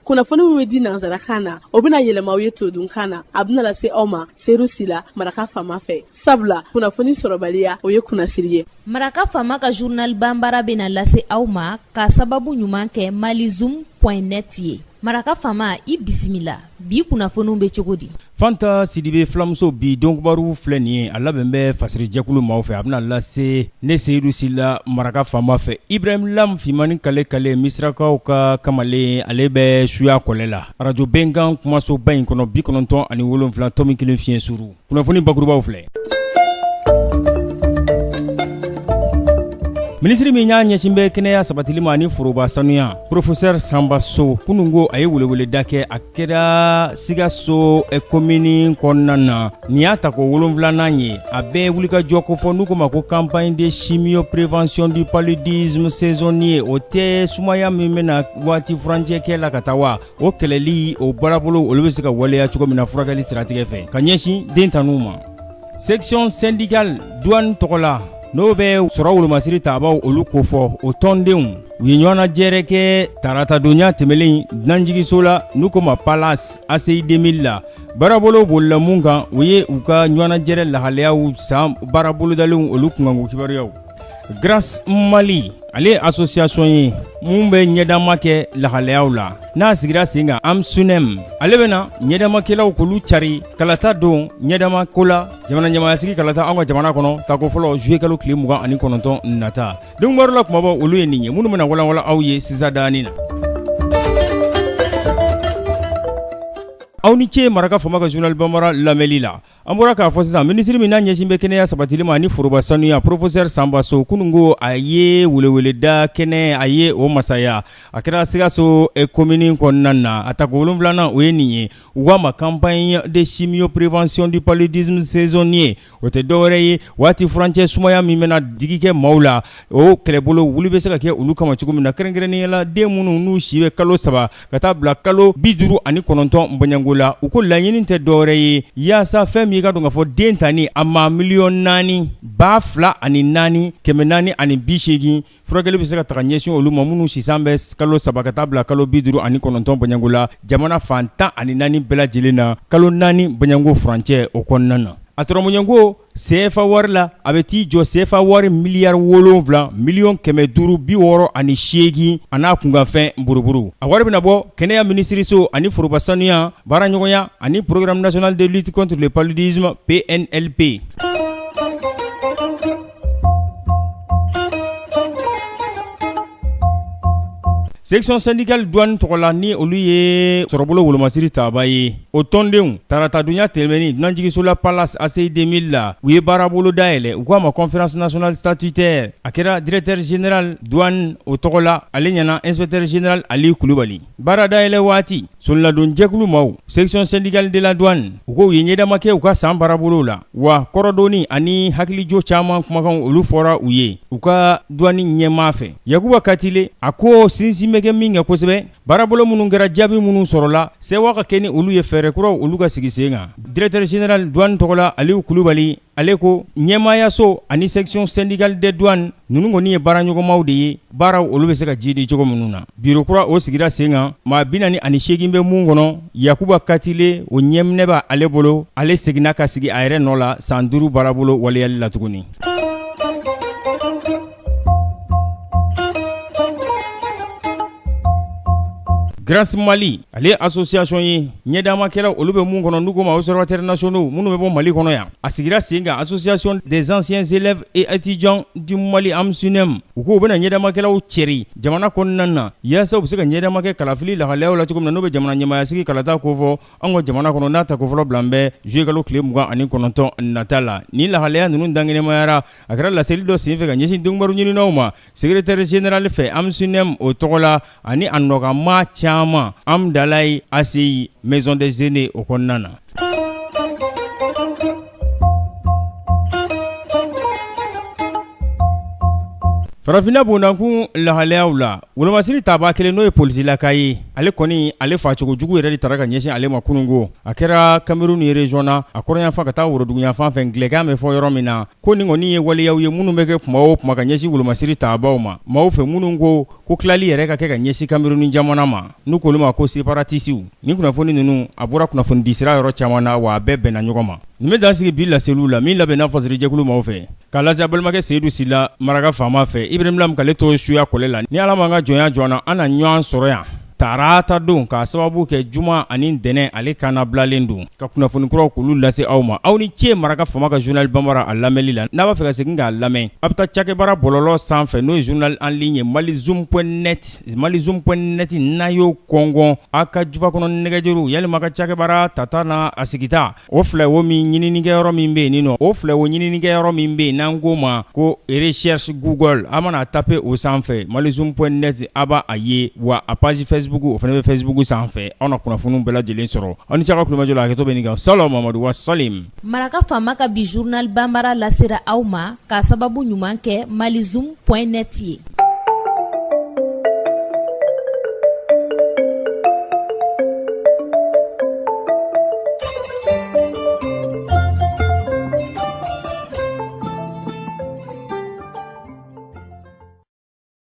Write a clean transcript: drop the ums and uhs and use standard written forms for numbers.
kunnafoni min bɛ di nanzarakan na o bɛna yɛlɛma aw ye todunkan na a bɛna lase aw ma seeru sila maraka faama fɛ sabula kunnafoni sɔrɔbaliya o ye kunnasiri ye. Maraka faama ka journal banbara bɛna lase aw ma ka sababu ɲuman kɛ malizoom.net ye. Maraka faama i bisimila bi kunnafoniw bɛ cogo di? Fanta Sidibe Flamuso bi donkibaru filɛ nin ye a labɛn bɛ fasiri jɛkulu maaw fɛ a bɛna lase ne Seyidu Sila maraka faama fɛ. Ibrahim Lam Fimani Kale Kale misirakaw ka kamalen ale bɛ suya kɔlɛ la. Radio Benkan kumasoba in kɔnɔ 97.7 tɔmi 1 fiɲɛ suru. Kunnafoni bakurubaw filɛ. Ministri min y'a ɲɛsin bɛ kɛnɛya sabatili ma ani foroba sanuya Professeur Samba So kunungo a ye weleweleda kɛ a kɛra Sikaso commune kɔnɔna na nin y'a ta ko 7nan ye a bɛɛ wulikajɔ ko fɔ n'u ko ma ko campagne de chimio-prévention du paludisme saisonnier o tɛ sumaya min bɛna waati furancɛ kɛ la ka taa wa o kɛlɛli o baarabolo olu bɛ se ka waleya cogo min na furakɛli siratigɛ fɛ ka ɲɛsin den tanuw ma. Section syndicale douane tɔgɔ la n'o bɛ sɔrɔ wolomasiri taabaw olu ko fɔ o tɔndenw u ye ɲɔgɔnna jɛrɛ kɛ taratadonya tɛmɛlen dunanjigiso la n'u ko ma Palace ACI 2000 la baarabolo bolila mun kan u ye u ka ɲɔgɔnna jɛrɛ lahalayaw san baarabolodalenw olu kunkanko kibaruyaw. Grâce Mali ale association ye mun bɛ ɲɛdama kɛ lahalayaw la n'a sigira sen kan AMSUNEM ale bɛna ɲɛdamakɛlaw k'olu cari kalata don ɲɛdama ko la jamana ɲamayasigi kalata an ka jamana kɔnɔ tako fɔlɔ juillet kalo tile 29 nata donkibaru la kumaba olu ye nin ye minnu bɛna walanwala aw ye sisan daani na. Aw ni ce maraka faama ka journal banbara lamɛnli la an bɔra k'a fɔ sisan ministri min n'a ɲɛsin bɛ kɛnɛya sabatili ma ani foroba sanuya Professeur Samba So kunungo a ye weleweleda kɛnɛ a ye o masaya a kɛra Sikaso commune kɔnɔna na a ta ko 7nan o ye nin ye u k'a ma campagne de chimio-prévention du paludisme saisonnier o tɛ dɔwɛrɛ ye waati furancɛ sumaya min bɛna digi kɛ maaw la o kɛlɛbolo wuli bɛ se ka kɛ olu kama cogo min na kɛrɛnkɛrɛnnenya la den minnu n'u si bɛ kalo 3 ka taa bila kalo 59 bɔɲango la u ko laɲini tɛ dɔwɛrɛ ye yaasa fɛn min ka don ka fɔ den tani a ma 4,244,480 furakɛli bɛ se ka taga ɲɛsin olu ma minnu sisan bɛ kalo 3 ka taa bila kalo 59 bɔɲango la jamana fan 14 bɛɛ lajɛlen na kalo 4 bɔɲango furancɛ o kɔnɔna na. A tɔrɔmɔɲango CFA wari la a bɛ t'i jɔ CFA wari miliyari 7 miliyɔn 568 a n'a kunkanfɛn buruburu a wari bɛna bɔ kɛnɛya minisiriso ani foroba sanuya baara ɲɔgɔnya ani programme national de lutte contre le paludisme PNLP. Section syndicale douane tɔgɔla ni olu ye sɔrɔbolo wolomasiri taaba ye o tɔndenw taratadonya tɛmɛni dunanjigiso la Palace ACI 2000 la u ye baarabolo dayɛlɛ u k'a ma conférence nationale statutaire a kɛra directeur général douane o tɔgɔla ale ɲɛna inspecteur général Ali Kulubali baara dayɛlɛ waati soliladon jɛkulu maaw section syndicale de la douane u ko u ye ɲɛdama kɛ u ka san baarabolo la wa kɔrɔdoni ani hakilijo caman kumakan olu fɔra u ye u ka douane ɲɛmaa fɛ Yakuba Katile a ko sinsin bɛ kɛ min kɛ kosɛbɛ baarabolo minnu kɛra jaabi minnu sɔrɔla sewa ka kɛ ni olu ye fɛɛrɛ kuraw olu ka sigi sen kan directeur général douane tɔgɔla Aliou Kulubali ale ko ɲɛmaayaso ani section syndicale des douanes ninnu kɔni ye baara ɲɔgɔnmaw de ye baaraw olu bɛ se ka jidi cogo minnu na biro kura o sigira sen kan maa 48 bɛ mun kɔnɔ Yakuba Katile o ɲɛminɛ b'a ale bolo ale seginna ka sigi a yɛrɛ nɔ la san 5 baarabolo waleyali la tuguni. Grâce Mali ale association ye ɲɛdamakɛlaw olu bɛ mun kɔnɔ n'u ko ma observateurs nationaux minnu bɛ bɔ Mali kɔnɔ yan a sigira sen kan association des anciens élèves et étudiants du Mali AMSUNEM u ko u bɛna ɲɛdamakɛlaw cɛri jamana kɔnɔna na yaasa u bɛ se ka ɲɛdamakɛ kalafili lahalayaw la cogo min na n'o bɛ jamana ɲɛmayasigi kalata ko fɔ an ka jamana kɔnɔ n'a ta ko fɔlɔ bila bɛ juillet kalo tile 29 nata la ni lahalaya ninnu dangenemayara a kɛra laseli dɔ senfɛ ka ɲɛsin donkibaru ɲininaw ma secrétaire général fɛ AMSUNEM o tɔgɔ la ani a nɔgɔma caman Amdalaye ACI maison des aînés o kɔnɔna na. Farafina bondankun lahalayaw la wolomasiri taaba kelen n'o ye polisilaka ye ale kɔni ale facogo jugu yɛrɛ de tara ka ɲɛsin ale ma kunungo a kɛra Cameroun ye région na a kɔrɔyanfan ka taa woroduguyanfan fɛ ngilɛkan bɛ fɔ yɔrɔ min na ko nin kɔni ye waleyaw ye minnu bɛ kɛ kuma o kuma ka ɲɛsin wolomasiri taabaw ma maaw fɛ minnu ko tilali yɛrɛ ka kɛ ka ɲɛsin Cameroun jamana ma n'u k'olu ma ko séparatisiw nin kunnafoni ninnu a bɔra kunnafoni disira yɔrɔ caman na wa a bɛɛ bɛnna ɲɔgɔn ma nin bɛ dansigi bi laseliw la min labɛnna fasirijɛkulu maaw fɛ k'a lase a balimakɛ Seyidu Sila maraka faama fɛ Ibrahim Lam k'ale to suya kɔlɛ la ni Ala m'an ka jɔnya jɔna an na ɲɔgɔn sɔrɔ yan tarata don k'a sababu kɛ juma ani ntɛnɛn ale kana bilalen don ka kunnafoni kuraw k'olu lase aw ma aw ni ce maraka faama ka journal Bambara a lamɛnli la n'a b'a fɛ ka segin k'a lamɛn a bɛ taa cakɛbara bɔlɔlɔ sanfɛ n'o ye journal en ligne malizoom.net n'a y'o kɔngɔn a ka jufa kɔnɔ nɛgɛjuru yalima ka cakɛbara tata na a sigita o filɛ wo min ɲininikɛyɔrɔ min bɛ yen nin nɔ o filɛ wo ɲininikɛyɔrɔ min bɛ yen n'an k'o ma ko recherche Google a mana taper o sanfɛ malizoom.net a b'a a ye wa a page Facebook o fana bɛ Facebook sanfɛ aw na kunnafoniw bɛɛ lajɛlen sɔrɔ aw ni caka kulumajɔ la hakɛto bɛ nin kan Salo Mamadu wa Salim maraka faama ka bi journal Bambara lasera aw ma k'a sababu ɲuman kɛ malizoom.net ye